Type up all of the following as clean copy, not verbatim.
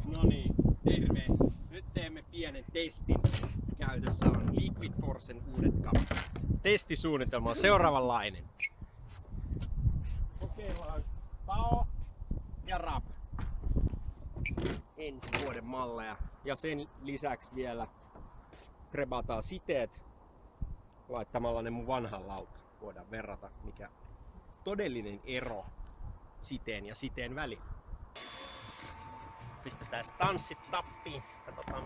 No niin, terve. Nyt teemme pienen testin. Käytössä on Liquid Forcen uudet kamat. Testisuunnitelma on seuraavanlainen. Kokeillaan Tao ja Rap. Ensi vuoden malleja. Ja sen lisäksi vielä krebataan siteet laittamalla ne mun vanhan lautan. Voidaan verrata mikä todellinen ero siteen ja siteen välillä. Pistetään stanssit tappiin. Katsotaan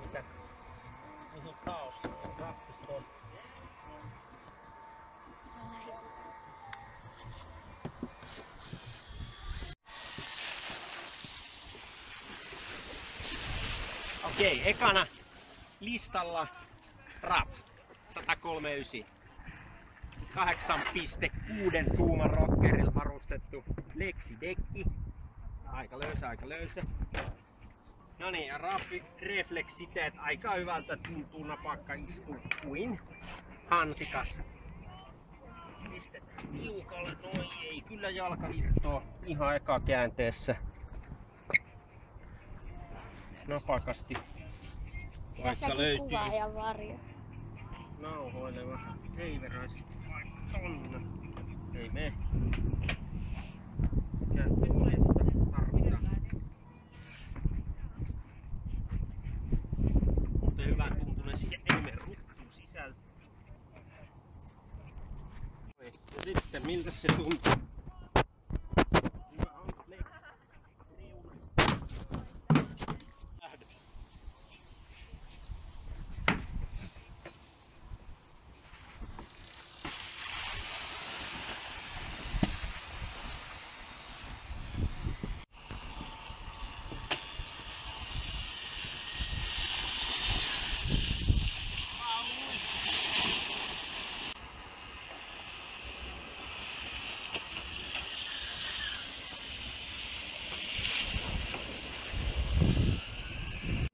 mihin Taosta ja Raffista on. Okei, ekana listalla Rap 139. 8,6 tuuman rockerilla varustettu Lexi-dekki. Aika löysä. No niin, ja Raffi refleksiteet aika hyvältä tuntuu, napakka istuu kuin hansikas. Pistetään tiukalle, noi ei kyllä jalka irtoa ihan eka käänteessä. Napakasti. Vaikka löytyy kuvaajan varjo. nauhoileva keiveräisesti. Tonne. Ei mene. Kääntöoletusta tarvitaan. Mutta hyvän tuntunen siihen ei mene ruttuun sisältä. Ja sitten miltä se tuntuu? Hyvä on reunasta. Lähdö.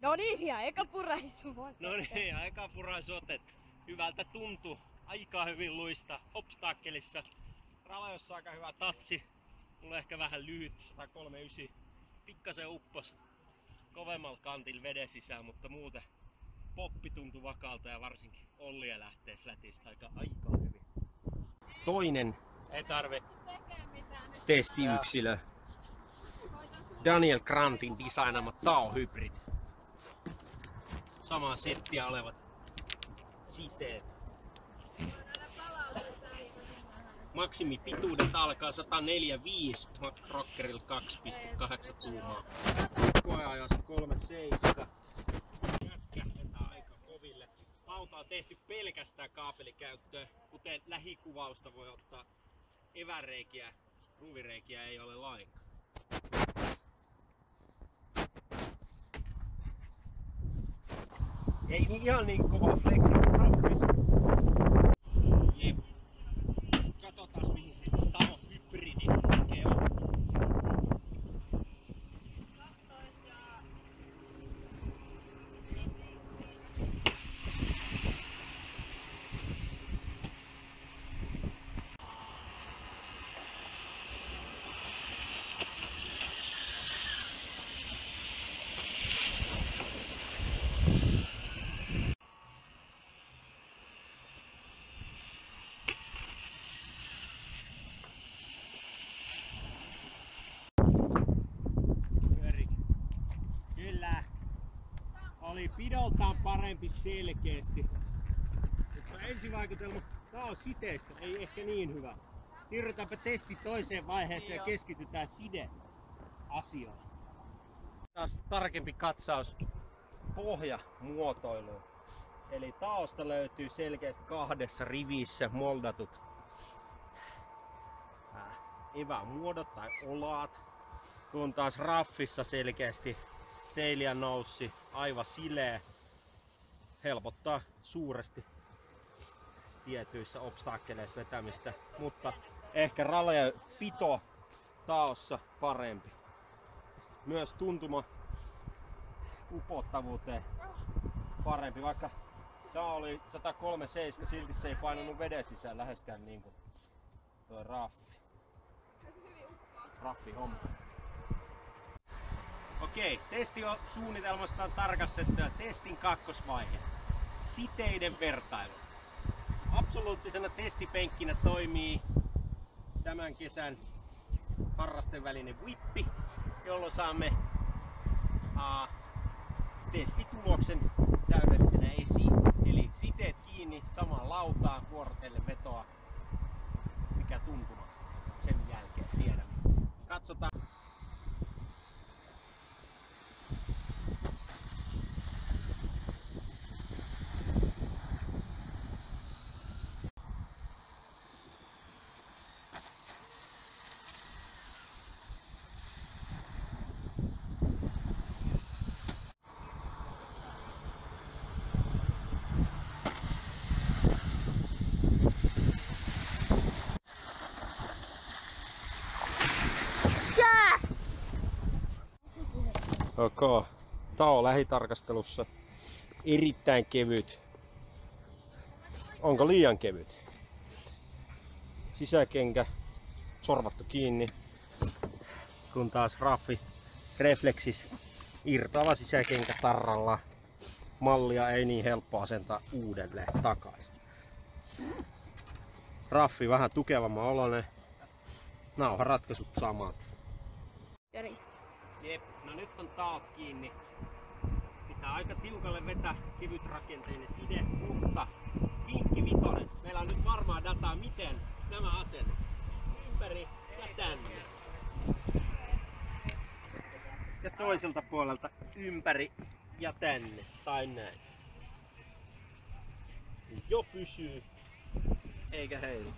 No niin, ja eka puraisu. No niin, aika puraisotet. Hyvältä tuntuu. Aika hyvin luista obstakkelissa. Ralajossa aika hyvä tatsi. Mulla ehkä vähän lyhyt 139. Pikkasen uppos kovemmalla kantilla veden sisään, mutta muuten poppi tuntui vakaalta ja varsinkin Ollia lähtee flatista aika hyvin. Toinen Ei tarvi. testiyksilö. Daniel Grantin designama Tao Hybrid. Samaa settiä olevat siteet. Maksimipituudet alkaa 145, rockerilla 2,8 tuumaa. Koeajassa 3,7. Jätkä vetää aika koville. Lauta on tehty pelkästään kaapelikäyttöön, kuten lähikuvausta voi ottaa. Eväreikiä, ruuvireikiä ei ole lainkaan. Ei ihan niin kova flexi kuin Raffissa. Jep. Katsotaan mihin se Tao Hybridistä tekee on. Kyllä. Oli pidoltaan parempi selkeästi. Mutta ensivaikutelma Taon siteistä ei ehkä niin hyvä. Siirrytäänpä testi toiseen vaiheeseen ja keskitytään side-asioihin. Taas tarkempi katsaus pohjamuotoiluun. Eli Taosta löytyy selkeästi kahdessa rivissä moldatut evämuodot tai olaat. Kun taas Raffissa selkeästi tail and nose aivan sileä, helpottaa suuresti tietyissä obstakkeleissa vetämistä, mutta ehkä raleja pito Taossa parempi. Myös tuntuma upottavuuteen parempi, vaikka tää oli 137, silti se ei painanut veden sisään läheskään niin kuin toi Raffi homma. Okei, testi on suunnitelmasta tarkastettu ja testin kakkosvaihe. Siteiden vertailu. Absoluuttisena testipenkkinä toimii tämän kesän harrastevälinen whippi, jolloin saamme testituloksen täydellisenä esiin. Eli siteet kiinni samaan lautaan, vuorotellen vetoa, mikä tuntuma sen jälkeen tiedämme. Katsotaan. Ok, tää on lähitarkastelussa erittäin kevyt. Onko liian kevyt? Sisäkenkä sorvattu kiinni, kun taas raffi refleksis irtoava sisäkenkä tarralla. Mallia ei niin helppo asentaa uudelleen takaisin. Raffi vähän tukevamman oloinen. Nauharatkaisut samat. Jep, no nyt on taot kiinni. Pitää aika tiukalle vetää kevytrakenteinen side, mutta vinkki vitonen. Meillä on nyt varmaa dataa, miten nämä asennut ympäri ja tänne. Ja toiselta puolelta ympäri ja tänne, tai näin. Jo pysyy, eikä heilu.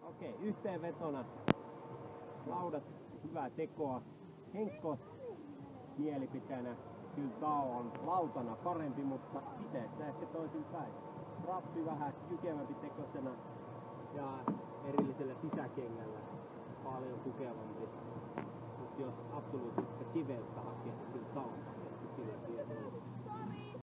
Okei, yhteenvetona. Laudat hyvää tekoa. Henkko mielipiteenä kyllä Tao on lautana parempi, mutta siteessä ehkä toisinpäin. Raffi vähän jykevämpi tekosena ja erillisellä sisäkengällä paljon tukevampi. Mutta jos absoluuttista kiveyttä hakee, niin kyllä Tao on sillä